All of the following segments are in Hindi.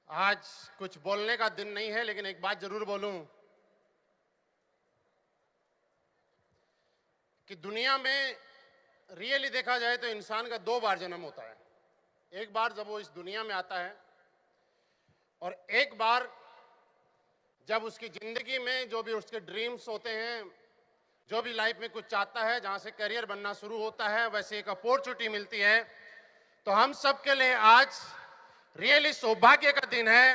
आज कुछ बोलने का दिन नहीं है, लेकिन एक बात जरूर बोलूं कि दुनिया में रियली देखा जाए तो इंसान का दो बार जन्म होता है। एक बार जब वो इस दुनिया में आता है और एक बार जब उसकी जिंदगी में जो भी उसके ड्रीम्स होते हैं, जो भी लाइफ में कुछ चाहता है, जहां से करियर बनना शुरू होता है, वैसे एक अपॉर्चुनिटी मिलती है। तो हम सब के लिए आज रियली सौभाग्य का दिन है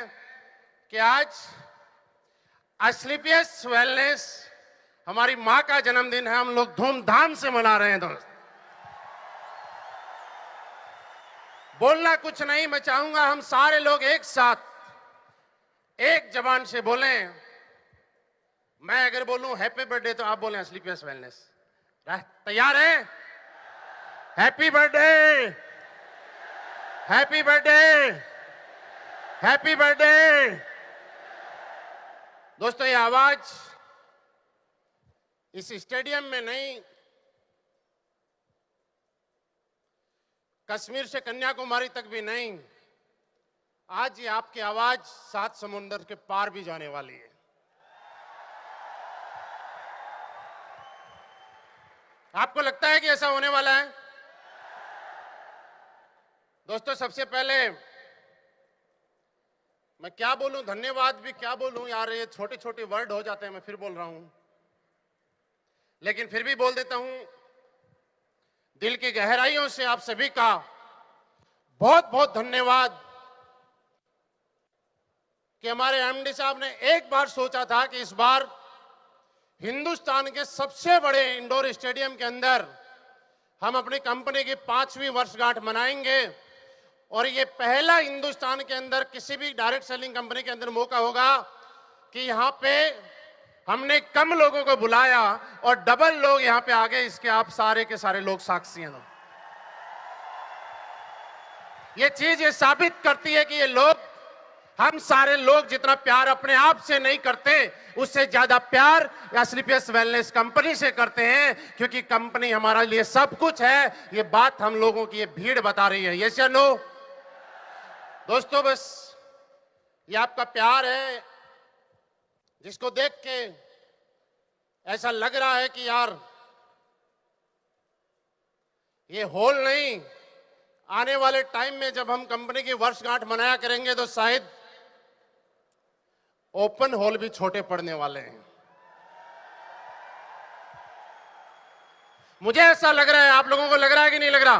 कि आज एस्क्लेपियस वेलनेस हमारी मां का जन्मदिन है। हम लोग धूमधाम से मना रहे हैं। दोस्त, बोलना कुछ नहीं, मैं चाहूंगा हम सारे लोग एक साथ एक जबान से बोलें। मैं अगर बोलूं हैप्पी बर्थडे तो आप बोलें एस्क्लेपियस वेलनेस। तैयार है? Happy birthday, happy birthday, happy birthday. दोस्तों, ये आवाज इस स्टेडियम में नहीं, कश्मीर से कन्याकुमारी तक भी नहीं, आज ये आपकी आवाज 7 समुंदर के पार भी जाने वाली है। आपको लगता है कि ऐसा होने वाला है? दोस्तों, सबसे पहले मैं क्या बोलूं, धन्यवाद भी क्या बोलूं यार, ये छोटे छोटे वर्ड हो जाते हैं। मैं फिर बोल रहा हूं, लेकिन फिर भी बोल देता हूं। दिल की गहराइयों से आप सभी का बहुत बहुत धन्यवाद कि हमारे एमडी साहब ने एक बार सोचा था कि इस बार हिंदुस्तान के सबसे बड़े इंडोर स्टेडियम के अंदर हम अपनी कंपनी की 5वीं वर्षगांठ मनाएंगे। और ये पहला हिंदुस्तान के अंदर किसी भी डायरेक्ट सेलिंग कंपनी के अंदर मौका होगा कि यहाँ पे हमने कम लोगों को बुलाया और डबल लोग यहाँ पे आ गए। इसके आप सारे के सारे लोग साक्षी हैं। ये चीज ये साबित करती है कि ये लोग, हम सारे लोग जितना प्यार अपने आप से नहीं करते, उससे ज्यादा प्यार एस्क्लेपियस वेलनेस कंपनी से करते हैं, क्योंकि कंपनी हमारे लिए सब कुछ है। ये बात हम लोगों की ये भीड़ बता रही है। यस या नो? दोस्तों, बस ये आपका प्यार है जिसको देख के ऐसा लग रहा है कि यार ये हॉल नहीं, आने वाले टाइम में जब हम कंपनी की वर्षगांठ मनाया करेंगे तो शायद ओपन हॉल भी छोटे पड़ने वाले हैं। मुझे ऐसा लग रहा है। आप लोगों को लग रहा है कि नहीं लग रहा?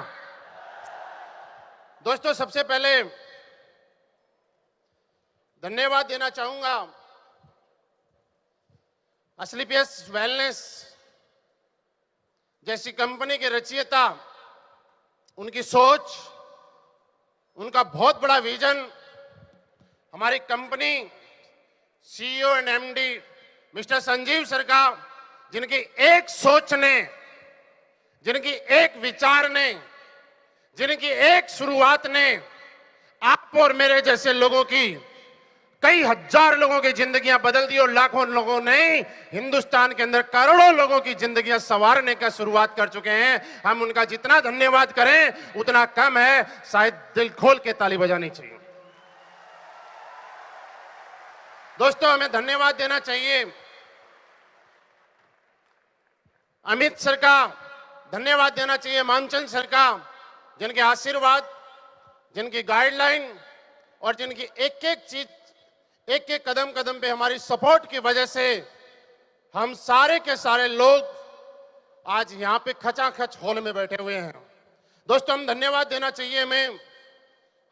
दोस्तों, सबसे पहले धन्यवाद देना चाहूंगा एस्क्लेपियस वेलनेस जैसी कंपनी के रचयिता, उनकी सोच, उनका बहुत बड़ा विजन, हमारी company CEO and MD mister Sanjeev sir का, जिनकी एक सोच ने, जिनकी एक विचार ने, जिनकी एक शुरुआत ने आप और मेरे जैसे लोगों की, कई हजार लोगों की जिंदगियां बदल दी और लाखों लोगों ने, हिंदुस्तान के अंदर करोड़ों लोगों की जिंदगियां संवारने का शुरुआत कर चुके हैं। हम उनका जितना धन्यवाद करें उतना कम है। शायद दिल खोल के ताली बजानी चाहिए। दोस्तों, हमें धन्यवाद देना चाहिए अमित सर का, धन्यवाद देना चाहिए मानचंद सर का, जिनके आशीर्वाद, जिनकी गाइडलाइन और जिनकी एक एक चीज, एक एक कदम कदम पे हमारी सपोर्ट की वजह से हम सारे के सारे लोग आज यहाँ पे खचाखच हॉल में बैठे हुए हैं। दोस्तों, हम धन्यवाद देना चाहिए हमें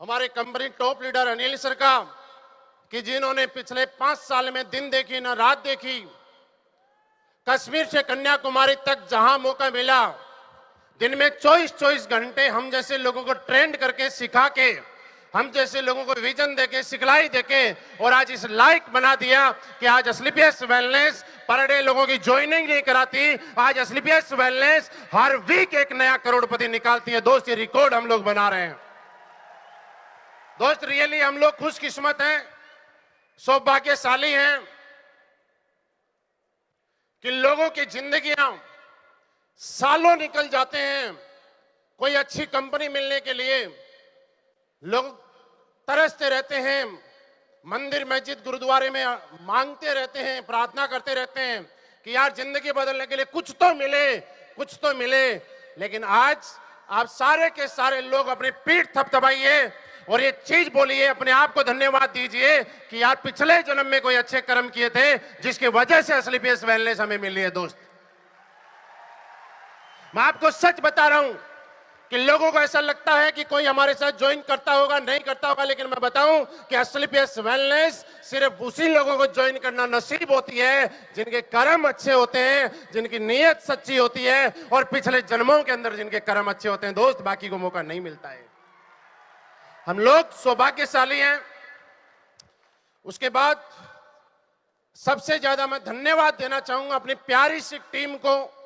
हमारे company top leader Anil sir का, कि जिन्होंने पिछले 5 साल में दिन देखी ना रात देखी, कश्मीर से कन्याकुमारी तक जहां मौका मिला, दिन में 24-24 घंटे हम जैसे लोगों को ट्रेंड करके, सिखा के, हम जैसे लोगों को विजन देके, सिखलाई देके, और आज इस लायक बना दिया कि आज एस्क्लेपियस वेलनेस पर डे लोगों की ज्वाइनिंग नहीं कराती। आज एस्क्लेपियस वेलनेस हर वीक एक नया करोड़पति निकालती है। दोस्त, ये रिकॉर्ड हम लोग बना रहे हैं। दोस्त, रियली हम लोग खुशकिस्मत हैं, सौभाग्यशाली हैं कि लोगों की जिंदगियां सालों निकल जाते हैं कोई अच्छी कंपनी मिलने के लिए। लोग तरसते रहते हैं मंदिर मस्जिद गुरुद्वारे में मांगते रहते हैं, प्रार्थना करते रहते हैं कि यार जिंदगी बदलने के लिए कुछ तो मिले, कुछ तो मिले। लेकिन आज आप सारे के सारे लोग अपनी पीठ थपथपाइए और ये चीज बोलिए, अपने आप को धन्यवाद दीजिए कि यार पिछले जन्म में कोई अच्छे कर्म किए थे जिसकी वजह से एस्क्लेपियस वेलनेस हमें मिली है। दोस्त, मैं आपको सच बता रहा हूं कि लोगों को ऐसा लगता है कि कोई हमारे साथ ज्वाइन करता होगा, नहीं करता होगा, लेकिन मैं बताऊं कि एस्क्लेपियस वेलनेस सिर्फ उसी लोगों को ज्वाइन करना नसीब होती है जिनके कर्म अच्छे होते हैं, जिनकी नीयत सच्ची होती है और पिछले जन्मों के अंदर जिनके कर्म अच्छे होते हैं। दोस्त, बाकी को मौका नहीं मिलता है। हम लोग सौभाग्यशाली हैं। उसके बाद सबसे ज्यादा मैं धन्यवाद देना चाहूंगा अपनी प्यारी सी टीम को।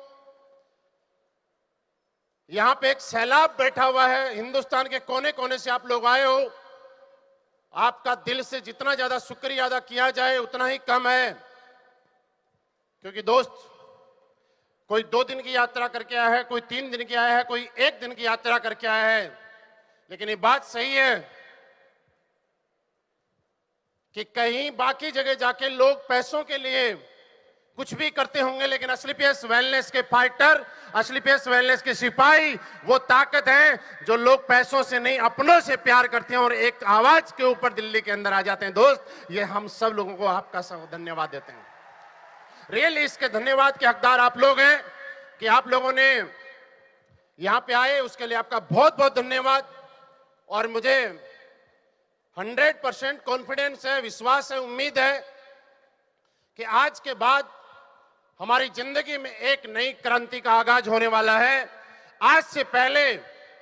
यहां पे एक सैलाब बैठा हुआ है, हिंदुस्तान के कोने कोने से आप लोग आए हो। आपका दिल से जितना ज्यादा शुक्रिया अदा किया जाए उतना ही कम है, क्योंकि दोस्त, कोई 2 दिन की यात्रा करके आया है, कोई 3 दिन की आया है, कोई 1 दिन की यात्रा करके आया है। लेकिन ये बात सही है कि कहीं बाकी जगह जाके लोग पैसों के लिए कुछ भी करते होंगे, लेकिन एस्क्लेपियस वेलनेस के फाइटर, एस्क्लेपियस वेलनेस के सिपाही वो ताकत है जो लोग पैसों से नहीं अपनों से प्यार करते हैं और एक आवाज के ऊपर दिल्ली के अंदर आ जाते हैं। दोस्त, ये हम सब लोगों को आपका सब धन्यवाद देते हैं। रियली इसके धन्यवाद के हकदार आप लोग हैं कि आप लोगों ने यहां पे आए, उसके लिए आपका बहुत बहुत धन्यवाद। और मुझे 100% कॉन्फिडेंस है, विश्वास है, उम्मीद है कि आज के बाद हमारी जिंदगी में एक नई क्रांति का आगाज होने वाला है। आज से पहले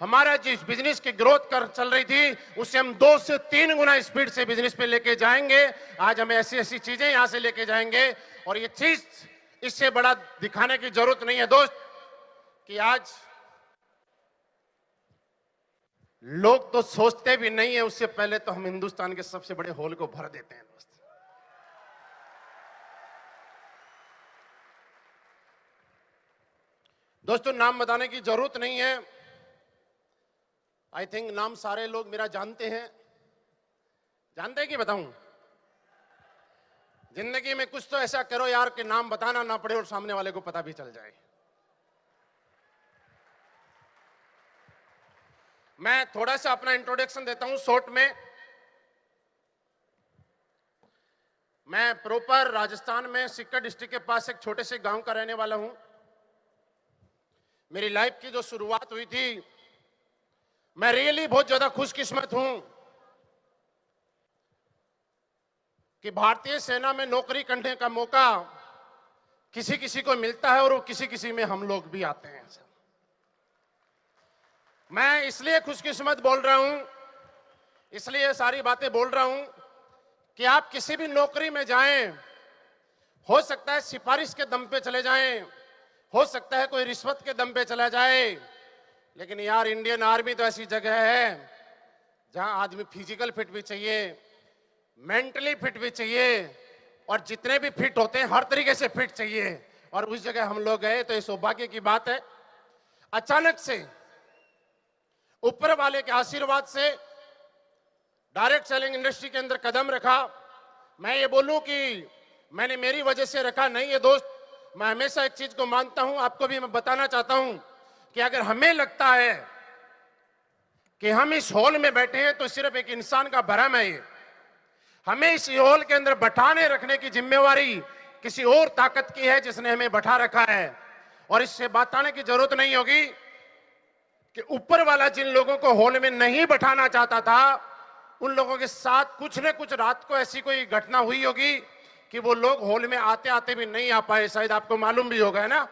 हमारा जिस बिजनेस की ग्रोथ कर चल रही थी उससे हम 2 से 3 गुना स्पीड से बिजनेस पे लेके जाएंगे। आज हमें ऐसी ऐसी चीजें यहां से लेके जाएंगे और ये चीज, इससे बड़ा दिखाने की जरूरत नहीं है दोस्त कि आज लोग तो सोचते भी नहीं है, उससे पहले तो हम हिंदुस्तान के सबसे बड़े हॉल को भर देते हैं। दोस्त, दोस्तों, नाम बताने की जरूरत नहीं है। आई थिंक नाम सारे लोग मेरा जानते हैं। जानते हैं कि बताऊं? जिंदगी में कुछ तो ऐसा करो यार कि नाम बताना ना पड़े और सामने वाले को पता भी चल जाए। मैं थोड़ा सा अपना इंट्रोडक्शन देता हूं शॉर्ट में। मैं प्रॉपर राजस्थान में सिक्कर डिस्ट्रिक्ट के पास एक छोटे से गांव का रहने वाला हूं। मेरी लाइफ की जो शुरुआत हुई थी, मैं रियली बहुत ज्यादा खुशकिस्मत हूं कि भारतीय सेना में नौकरी करने का मौका किसी किसी को मिलता है और वो किसी किसी में हम लोग भी आते हैं। मैं इसलिए खुशकिस्मत बोल रहा हूं, इसलिए सारी बातें बोल रहा हूं कि आप किसी भी नौकरी में जाएं, हो सकता है सिफारिश के दम पे चले जाएं, हो सकता है कोई रिश्वत के दम पे चला जाए, लेकिन यार इंडियन आर्मी तो ऐसी जगह है जहां आदमी फिजिकल फिट भी चाहिए, मेंटली फिट भी चाहिए और जितने भी फिट होते हैं हर तरीके से फिट चाहिए। और उस जगह हम लोग गए तो ये सौभाग्य की बात है। अचानक से ऊपर वाले के आशीर्वाद से डायरेक्ट सेलिंग इंडस्ट्री के अंदर कदम रखा। मैं ये बोलूं कि मैंने मेरी वजह से रखा नहीं है दोस्त। मैं हमेशा एक चीज को मानता हूं, आपको भी मैं बताना चाहता हूं कि अगर हमें लगता है कि हम इस हॉल में बैठे हैं तो सिर्फ एक इंसान का भ्रम है। ये हमें इस हॉल के अंदर बैठाने रखने की जिम्मेवारी किसी और ताकत की है जिसने हमें बैठा रखा है। और इससे बताने की जरूरत नहीं होगी कि ऊपर वाला जिन लोगों को हॉल में नहीं बैठाना चाहता था उन लोगों के साथ कुछ न कुछ रात को ऐसी कोई घटना हुई होगी कि वो लोग हॉल में आते आते भी नहीं आ पाए। शायद आपको मालूम भी होगा, है ना?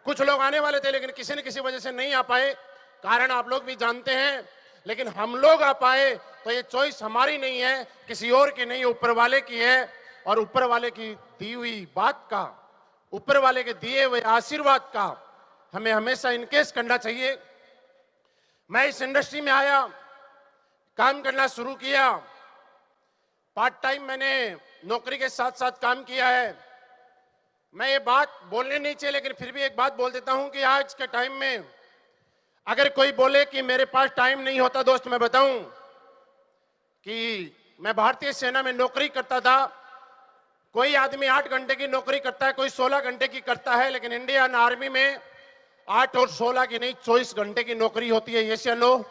कुछ लोग आने वाले थे लेकिन किसी न किसी वजह से नहीं आ पाए। कारण आप लोग भी जानते हैं, लेकिन हम लोग आ पाए तो ये चॉइस हमारी नहीं है, किसी और की नहीं, ऊपर वाले की है। और ऊपर वाले की दी हुई बात का, ऊपर वाले के दिए हुए आशीर्वाद का हमें हमेशा इनकेस करना चाहिए। मैं इस इंडस्ट्री में आया, काम करना शुरू किया। पार्ट टाइम मैंने नौकरी के साथ साथ काम किया है। मैं ये बात बोलने नहीं चाहिए लेकिन फिर भी एक बात बोल देता हूं कि आज के टाइम में अगर कोई बोले कि मेरे पास टाइम नहीं होता, दोस्त मैं बताऊं कि मैं भारतीय सेना में नौकरी करता था। कोई आदमी 8 घंटे की नौकरी करता है, कोई 16 घंटे की करता है, लेकिन इंडियन आर्मी में 8 और 16 की नहीं 24 घंटे की नौकरी होती है। यस या नो?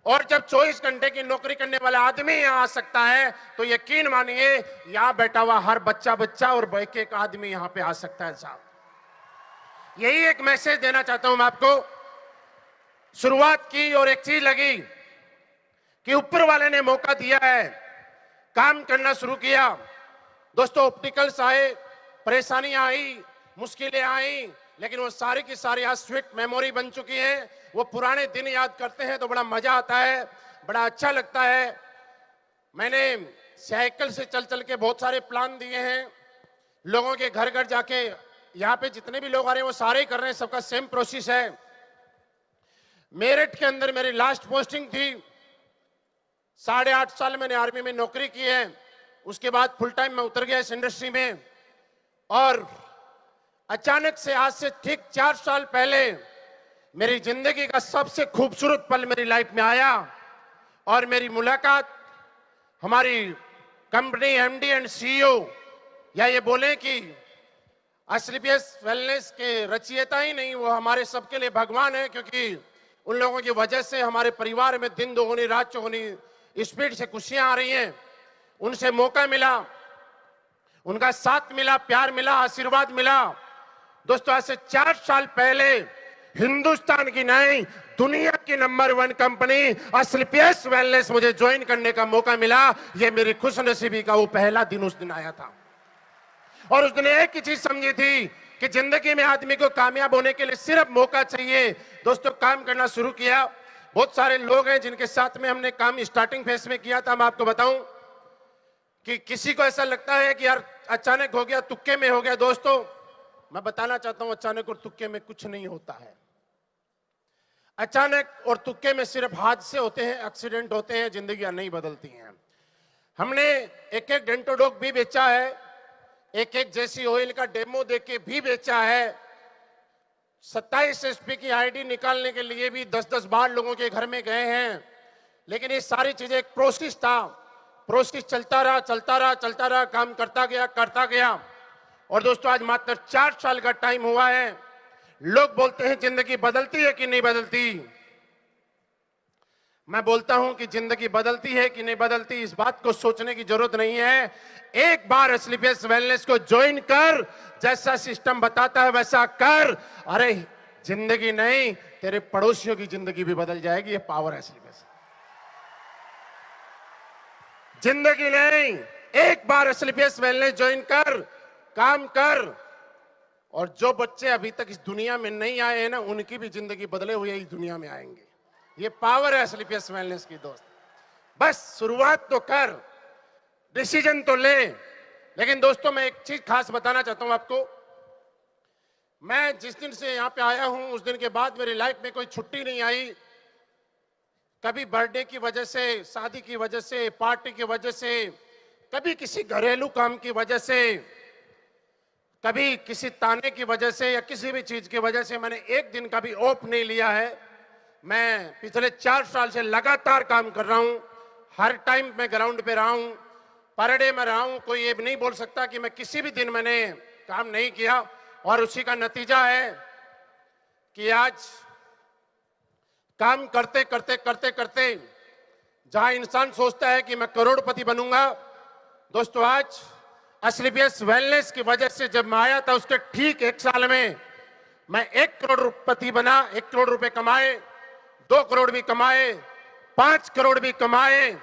और जब 24 घंटे की नौकरी करने वाला आदमी यहां आ सकता है तो यकीन मानिए यहां बैठा हुआ हर बच्चा और एक एक आदमी यहां पे आ सकता है साहब। यही एक मैसेज देना चाहता हूं मैं आपको। शुरुआत की और एक चीज लगी कि ऊपर वाले ने मौका दिया है, काम करना शुरू किया। दोस्तों ऑप्टिकल्स आए, परेशानियां आई, मुश्किलें आई, लेकिन वो सारी की सारी आज स्वीट मेमोरी बन चुकी है। वो पुराने दिन याद करते हैं तो बड़ा मजा आता है, बड़ा अच्छा लगता है। मैंने साइकिल से चल चल के बहुत सारे प्लान दिए हैं, लोगों के घर घर जाके। यहाँ पे जितने भी लोग आ रहे हैं वो सारे ही कर रहे हैं, सबका सेम प्रोसेस है। मेरठ के अंदर मेरी लास्ट पोस्टिंग थी, 8.5 साल मैंने आर्मी में नौकरी की है। उसके बाद फुल टाइम में उतर गया इस इंडस्ट्री में। और अचानक से आज से ठीक 4 साल पहले मेरी जिंदगी का सबसे खूबसूरत पल मेरी लाइफ में आया और मेरी मुलाकात हमारी कंपनी एमडी एंड सीईओ, या ये बोले कि एसलीपीएस वेलनेस के रचयिता ही नहीं, वो हमारे सबके लिए भगवान है, क्योंकि उन लोगों की वजह से हमारे परिवार में दिन दोगुनी रात चौगुनी स्पीड से खुशियां आ रही हैं। उनसे मौका मिला, उनका साथ मिला, प्यार मिला, आशीर्वाद मिला। दोस्तों आज से 4 साल पहले हिंदुस्तान की नहीं दुनिया की नंबर 1 कंपनी एसलीपीएस वेलनेस मुझे ज्वाइन करने का मौका मिला। यह मेरी खुशनसीबी का वो पहला दिन उस दिन आया था। और उस दिन एक ही चीज समझी थी कि जिंदगी में आदमी को कामयाब होने के लिए सिर्फ मौका चाहिए। दोस्तों काम करना शुरू किया। बहुत सारे लोग हैं जिनके साथ में हमने काम स्टार्टिंग फेज में किया था। मैं आपको बताऊं कि किसी को ऐसा लगता है कि यार अचानक हो गया, तुक्के में हो गया। दोस्तों मैं बताना चाहता हूं अचानक और तुक्के में कुछ नहीं होता है। अचानक और तुक्के में सिर्फ हादसे होते हैं, एक्सीडेंट होते हैं, जिंदगियां नहीं बदलती हैं। हमने एक एक डेंटोडॉग भी बेचा है, एक एक जेसी ऑयल का डेमो देके भी बेचा है। 27 एसपी की आईडी निकालने के लिए भी 10-10 बार लोगों के घर में गए हैं। लेकिन ये सारी चीजें एक प्रोसेस था, प्रोसेस चलता रहा, काम करता गया। और दोस्तों आज मात्र 4 साल का टाइम हुआ है। लोग बोलते हैं जिंदगी बदलती है कि नहीं बदलती। मैं बोलता हूं कि जिंदगी बदलती है कि नहीं बदलती, इस बात को सोचने की जरूरत नहीं है। एक बार एसलीपीएस वेलनेस को ज्वाइन कर, जैसा सिस्टम बताता है वैसा कर। अरे जिंदगी नहीं, तेरे पड़ोसियों की जिंदगी भी बदल जाएगी। ये पावर है एसलीपीएस। जिंदगी नहीं, एक बार एसलीपीएस वेलनेस ज्वाइन कर, काम कर। और जो बच्चे अभी तक इस दुनिया में नहीं आए हैं ना, उनकी भी जिंदगी बदले हुए इस दुनिया में आएंगे। ये पावर है एसलीपीएस वेलनेस की। दोस्त बस शुरुआत तो कर, डिसीजन तो ले। लेकिन दोस्तों मैं एक चीज खास बताना चाहता हूं आपको। मैं जिस दिन से यहां पे आया हूं उस दिन के बाद मेरी लाइफ में कोई छुट्टी नहीं आई। कभी बर्थडे की वजह से, शादी की वजह से, पार्टी की वजह से, कभी किसी घरेलू काम की वजह से, कभी किसी ताने की वजह से, या किसी भी चीज की वजह से मैंने एक दिन का भी ऑफ नहीं लिया है। मैं पिछले 4 साल से लगातार काम कर रहा हूं। हर टाइम मैं ग्राउंड पे रहा हूं, पर डे में रहा हूं। कोई ये नहीं बोल सकता कि मैं किसी भी दिन मैंने काम नहीं किया। और उसी का नतीजा है कि आज काम करते करते जहां इंसान सोचता है कि मैं करोड़पति बनूंगा, दोस्तों आज एसलीपीएस वेलनेस की वजह से जब मैं आया था उसके ठीक 1 साल में मैं 1 करोड़पति बना। 1 करोड़ रुपए कमाए, 2 करोड़ भी कमाए, 5 करोड़ भी कमाए,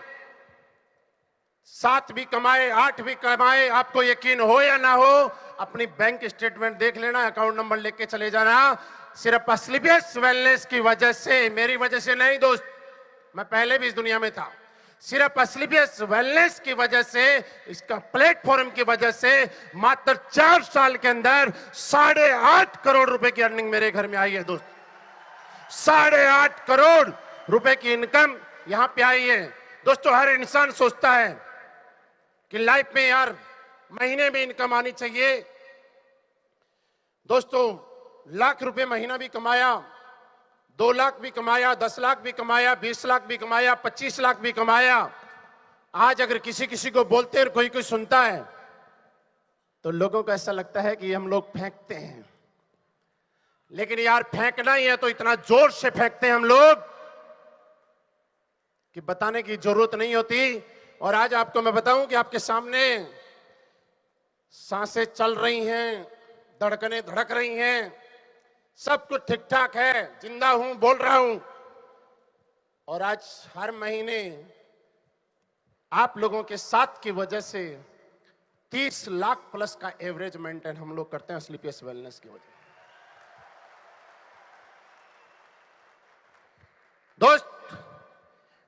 7 भी कमाए, 8 भी कमाए। आपको यकीन हो या ना हो, अपनी बैंक स्टेटमेंट देख लेना, अकाउंट नंबर लेके चले जाना। सिर्फ एसलीपीएस वेलनेस की वजह से, मेरी वजह से नहीं दोस्त, मैं पहले भी इस दुनिया में था। सिर्फ एसलीपीएस वेलनेस की वजह से, इसका प्लेटफॉर्म की वजह से मात्र 4 साल के अंदर 8.5 करोड़ रुपए की अर्निंग मेरे घर में आई है दोस्त। 8.5 करोड़ रुपए की इनकम यहां पे आई है। दोस्तों हर इंसान सोचता है कि लाइफ में यार महीने में इनकम आनी चाहिए। दोस्तों लाख रुपए महीना भी कमाया, 2 लाख भी कमाया, 10 लाख भी कमाया, 20 लाख भी कमाया, 25 लाख भी कमाया। आज अगर किसी किसी को बोलते हैं और कोई कोई सुनता है तो लोगों को ऐसा लगता है कि हम लोग फेंकते हैं, लेकिन यार फेंकना ही है तो इतना जोर से फेंकते हैं हम लोग कि बताने की जरूरत नहीं होती। और आज आपको मैं बताऊं कि आपके सामने सांसें चल रही हैं, धड़कनें धड़क रही हैं, सब कुछ ठीक ठाक है, जिंदा हूं, बोल रहा हूं। और आज हर महीने आप लोगों के साथ की वजह से 30 लाख प्लस का एवरेज मेंटेन हम लोग करते हैं स्लीपियस वेलनेस की वजह। दोस्त,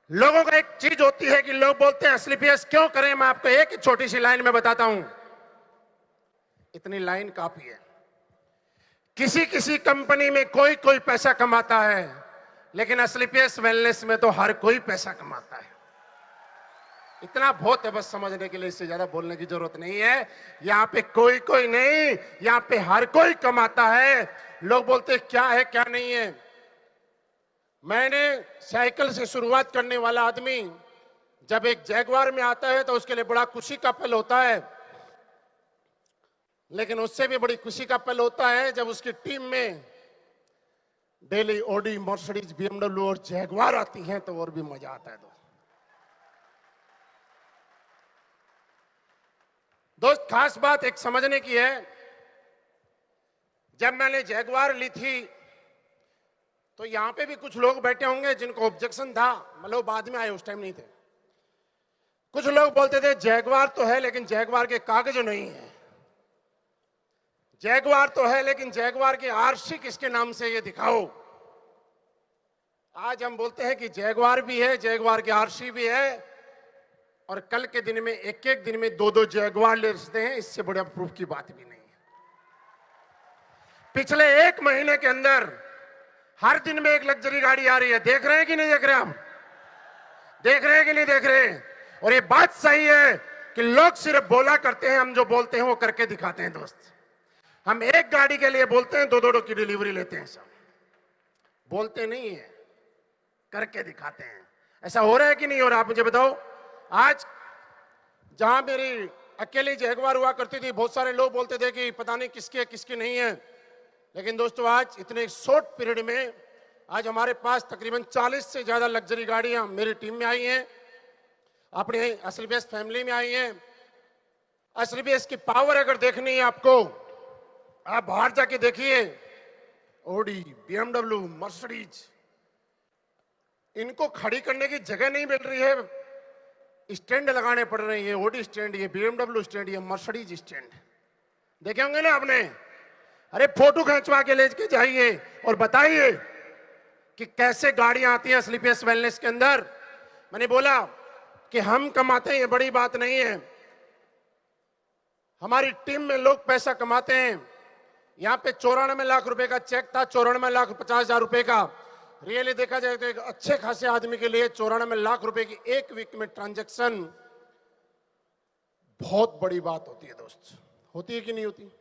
लोगों का एक चीज होती है कि लोग बोलते हैं स्लीपियस क्यों करें। मैं आपको एक छोटी सी लाइन में बताता हूं, इतनी लाइन काफी है। किसी किसी कंपनी में कोई कोई पैसा कमाता है, लेकिन स्लीपियस वेलनेस में तो हर कोई पैसा कमाता है। इतना बहुत है बस समझने के लिए, इससे ज्यादा बोलने की जरूरत नहीं है। यहाँ पे कोई कोई नहीं, यहाँ पे हर कोई कमाता है। लोग बोलते क्या है क्या नहीं है। मैंने साइकिल से शुरुआत करने वाला आदमी जब एक जैगवार में आता है तो उसके लिए बड़ा खुशी का पल होता है, लेकिन उससे भी बड़ी खुशी का पल होता है जब उसकी टीम में डेली ऑडी, मर्सिडीज, बीएमडब्ल्यू और जैगवार आती हैं, तो और भी मजा आता है। दोस्त, खास बात एक समझने की है, जब मैंने जैगवार ली थी तो यहां पे भी कुछ लोग बैठे होंगे जिनको ऑब्जेक्शन था, मतलब बाद में आए, उस टाइम नहीं थे। कुछ लोग बोलते थे जैगवार तो है लेकिन जैगवार के कागज नहीं है, जैगवार तो है लेकिन जैगवार के आरसी किसके नाम से ये दिखाओ। आज हम बोलते हैं कि जैगवार भी है, जैगवार के आरसी भी है, और कल के दिन में एक एक दिन में 2-2 जैगवार ले सकते हैं। इससे बड़ा प्रूफ की बात भी नहीं है। पिछले 1 महीने के अंदर हर दिन में एक लग्जरी गाड़ी आ रही है। देख रहे हैं कि नहीं देख रहे? हम देख रहे हैं कि नहीं देख रहे? और ये बात सही है कि लोग सिर्फ बोला करते हैं, हम जो बोलते हैं वो करके दिखाते हैं। दोस्त, हम एक गाड़ी के लिए बोलते हैं, 2-2 की डिलीवरी लेते हैं। सब बोलते नहीं है, करके दिखाते हैं। ऐसा हो रहा है कि नहीं हो रहा? आप मुझे बताओ। आज जहां मेरी अकेली जैगवार हुआ करती थी, बहुत सारे लोग बोलते थे कि पता नहीं किसकी है किसकी नहीं है, लेकिन दोस्तों आज इतने शॉर्ट पीरियड में आज हमारे पास तकरीबन 40 से ज्यादा लग्जरी गाड़ियां मेरी टीम में आई हैं, अपने स्लीपियस फैमिली में आई हैं। स्लीपियस की पावर अगर देखनी है आपको, आप बाहर जाके देखिए, ऑडी, बीएमडब्ल्यू, मर्सिडीज, इनको खड़ी करने की जगह नहीं मिल रही है, स्टैंड लगाने पड़ रहे हैं। ऑडी स्टैंड, ये बीएमडब्ल्यू स्टैंड, ये मर्सिडीज स्टैंड, देखे होंगे ना आपने। अरे फोटो खींचवा के लेके जाइए और बताइए कि कैसे गाड़ियां आती हैं स्लीपियस वेलनेस के अंदर। मैंने बोला कि हम कमाते हैं, ये बड़ी बात नहीं है। हमारी टीम में लोग पैसा कमाते हैं। यहां पे 94 लाख रुपए का चेक था, 94,50,000 रुपए का। रियली देखा जाए तो एक अच्छे खासे आदमी के लिए 94 लाख रुपए की एक वीक में ट्रांजैक्शन बहुत बड़ी बात होती है। दोस्त, होती है कि नहीं होती?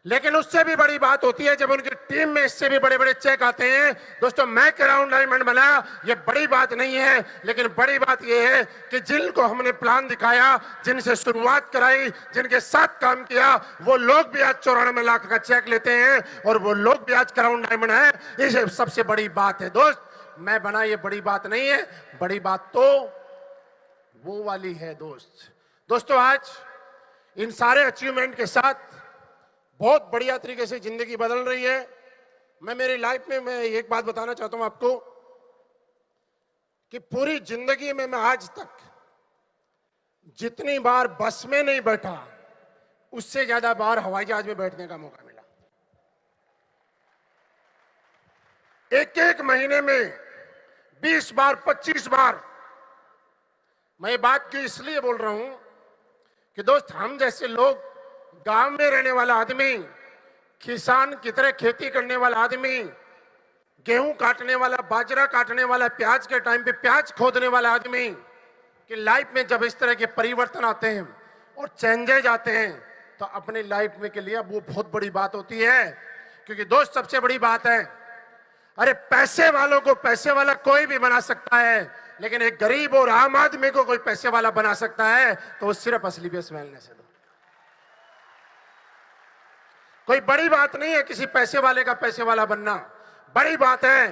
लेकिन उससे भी बड़ी बात होती है जब उनकी टीम में इससे भी बड़े बड़े चेक आते हैं। दोस्तों, मैं क्राउन डायमंड बना, ये बड़ी बात नहीं है, लेकिन बड़ी बात ये है कि जिनको हमने प्लान दिखाया, जिनसे शुरुआत कराई, जिनके साथ काम किया, वो लोग भी आज 94 लाख का चेक लेते हैं और वो लोग भी आज क्राउन डायमंड है। ये सबसे बड़ी बात है। दोस्त, मैं बना, ये बड़ी बात नहीं है, बड़ी बात तो वो वाली है। दोस्तों, आज इन सारे अचीवमेंट के साथ बहुत बढ़िया तरीके से जिंदगी बदल रही है। मैं मेरी लाइफ में मैं एक बात बताना चाहता हूं आपको कि पूरी जिंदगी में मैं आज तक जितनी बार बस में नहीं बैठा, उससे ज्यादा बार हवाई जहाज में बैठने का मौका मिला। एक महीने में 20 बार, 25 बार। मैं ये बात की इसलिए बोल रहा हूं कि दोस्त, हम जैसे लोग, गांव में रहने वाला आदमी, किसान की तरह खेती करने वाला आदमी, गेहूं काटने वाला, बाजरा काटने वाला, प्याज के टाइम पे प्याज खोदने वाला आदमी कि लाइफ में जब इस तरह के परिवर्तन आते हैं और चेंजेज आते हैं तो अपनी लाइफ में के लिए वो बहुत बड़ी बात होती है। क्योंकि दोस्त, सबसे बड़ी बात है, अरे पैसे वालों को पैसे वाला कोई भी बना सकता है, लेकिन एक गरीब और आम आदमी को कोई पैसे वाला बना सकता है तो वो सिर्फ असलीपियस वेलनेस है। कोई बड़ी बात नहीं है किसी पैसे वाले का पैसे वाला बनना, बड़ी बात है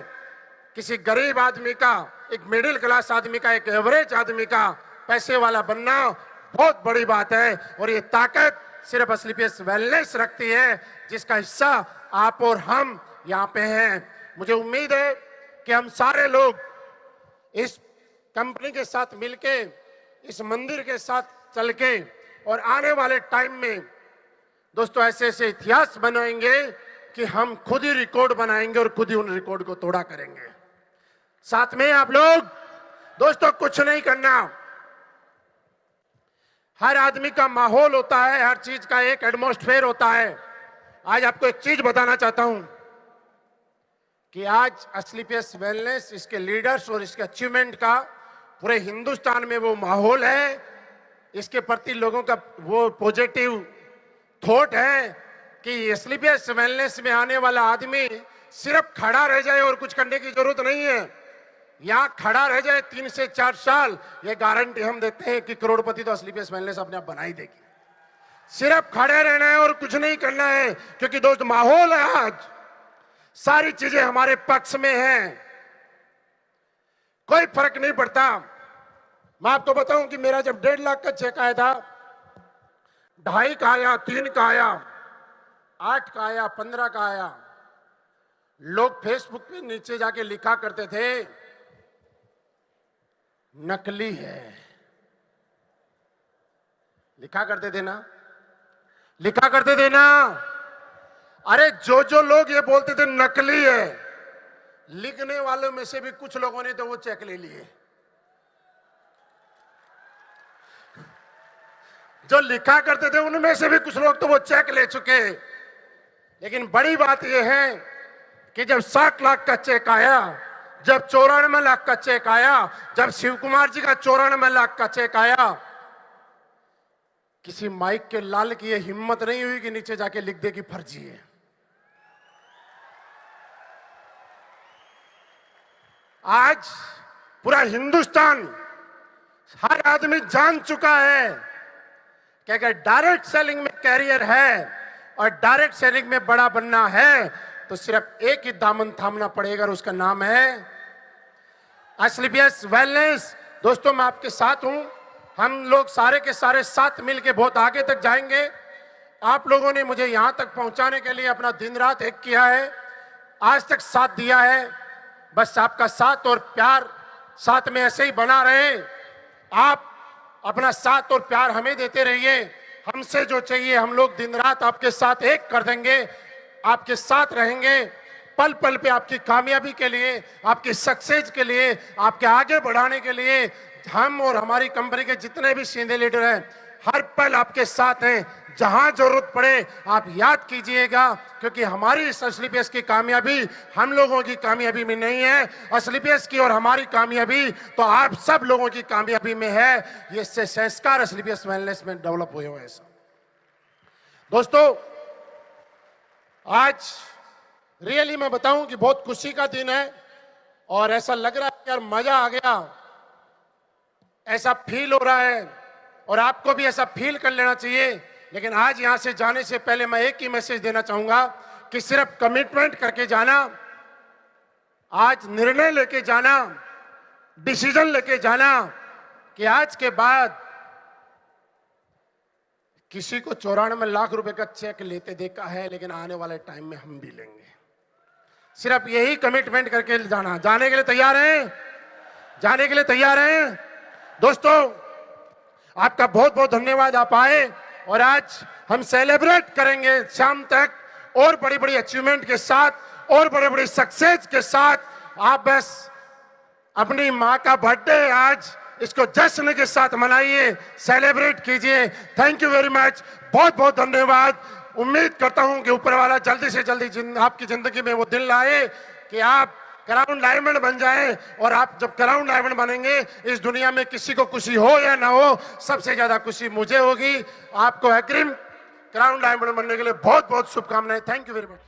किसी गरीब आदमी का, एक मिडिल क्लास आदमी का, एक एवरेज आदमी का पैसे वाला बनना बहुत बड़ी बात है। और ये ताकत सिर्फ असलीपियस वेलनेस रखती है, जिसका हिस्सा आप और हम यहाँ पे हैं। मुझे उम्मीद है कि हम सारे लोग इस कंपनी के साथ मिलके, इस मंदिर के साथ चल के और आने वाले टाइम में दोस्तों ऐसे ऐसे इतिहास बनाएंगे कि हम खुद ही रिकॉर्ड बनाएंगे और खुद ही उन रिकॉर्ड को तोड़ा करेंगे। साथ में आप लोग दोस्तों कुछ नहीं करना, हर आदमी का माहौल होता है, हर चीज का एक एटमॉस्फेयर होता है। आज आपको एक चीज बताना चाहता हूं कि आज असलीपियस वेलनेस, इसके लीडर्स और इसके अचीवमेंट का पूरे हिंदुस्तान में वो माहौल है, इसके प्रति लोगों का वो पॉजिटिव थॉट है कि असलीपियस वेलनेस में आने वाला आदमी सिर्फ खड़ा रह जाए और कुछ करने की जरूरत नहीं है। यहां खड़ा रह जाए 3 से 4 साल, ये गारंटी हम देते हैं कि करोड़पति तो असलीपियस वेलनेस अपने आप बना ही देगी। सिर्फ खड़े रहना है और कुछ नहीं करना है, क्योंकि दोस्त माहौल है, आज सारी चीजें हमारे पक्ष में हैं, कोई फर्क नहीं पड़ता। मैं आपको बताऊं कि मेरा जब 1.5 लाख का चेक आया था, 2.5 का आया, 3 का आया, 8 का आया, 15 का आया, लोग फेसबुक पे नीचे जाके लिखा करते थे नकली है, लिखा करते थे ना, लिखा करते थे ना। अरे जो लोग ये बोलते थे नकली है, लिखने वालों में से भी कुछ लोगों ने तो वो चेक ले लिए। जो लिखा करते थे उनमें से भी कुछ लोग तो वो चेक ले चुके। लेकिन बड़ी बात यह है कि जब 60 लाख का चेक आया, जब 94 लाख का चेक आया, जब शिव कुमार जी का 94 लाख का चेक आया, किसी माइक के लाल की यह हिम्मत नहीं हुई कि नीचे जाके लिख दे कि फर्जी है। आज पूरा हिंदुस्तान, हर आदमी जान चुका है कि अगर डायरेक्ट सेलिंग में कैरियर है और डायरेक्ट सेलिंग में बड़ा बनना है तो सिर्फ एक ही दामन थामना पड़ेगा और उसका नाम है असलीपियस वेलनेस। दोस्तों मैं आपके साथ हूं, हम लोग सारे के सारे साथ मिलके बहुत आगे तक जाएंगे। आप लोगों ने मुझे यहां तक पहुंचाने के लिए अपना दिन रात एक किया है, आज तक साथ दिया है। बस आपका साथ और प्यार साथ में ऐसे ही बना रहे। आप अपना साथ और प्यार हमें देते रहिए। हमसे जो चाहिए हम लोग दिन रात आपके साथ एक कर देंगे, आपके साथ रहेंगे पल पल पे, आपकी कामयाबी के लिए, आपकी सक्सेस के लिए, आपके आगे बढ़ाने के लिए। हम और हमारी कंपनी के जितने भी सीनियर लीडर हैं हर पल आपके साथ हैं। जहां जरूरत पड़े आप याद कीजिएगा, क्योंकि हमारी इस असलीपियस की कामयाबी हम लोगों की कामयाबी में नहीं है, असलीपियस की और हमारी कामयाबी तो आप सब लोगों की कामयाबी में है। ये संस्कार असलीपियस वेलनेस में डेवलप हुए हुए हैं। दोस्तों आज रियली मैं बताऊं कि बहुत खुशी का दिन है और ऐसा लग रहा है यार मजा आ गया, ऐसा फील हो रहा है और आपको भी ऐसा फील कर लेना चाहिए। लेकिन आज यहां से जाने से पहले मैं एक ही मैसेज देना चाहूंगा कि सिर्फ कमिटमेंट करके जाना, आज निर्णय लेके जाना, डिसीजन लेके जाना कि आज के बाद किसी को 94 लाख रुपए का चेक लेते देखा है, लेकिन आने वाले टाइम में हम भी लेंगे। सिर्फ यही कमिटमेंट करके जाना। जाने के लिए तैयार हैं? जाने के लिए तैयार हैं? दोस्तों आपका बहुत बहुत धन्यवाद, आप आए और आज हम सेलिब्रेट करेंगे शाम तक और बड़ी बड़ी अचीवमेंट के साथ और बड़े बड़ी सक्सेस के साथ। आप बस अपनी माँ का बर्थडे आज इसको जश्न के साथ मनाइए, सेलिब्रेट कीजिए। थैंक यू वेरी मच, बहुत बहुत धन्यवाद। उम्मीद करता हूं कि ऊपर वाला जल्दी से जल्दी आपकी जिंदगी में वो दिन लाए कि आप क्राउन डायमंड बन जाएं। और आप जब क्राउन डायमंड बनेंगे, इस दुनिया में किसी को खुशी हो या ना हो, सबसे ज्यादा खुशी मुझे होगी। आपको अग्रिम क्राउन डायमंड बनने के लिए बहुत बहुत शुभकामनाएं। Thank you very much.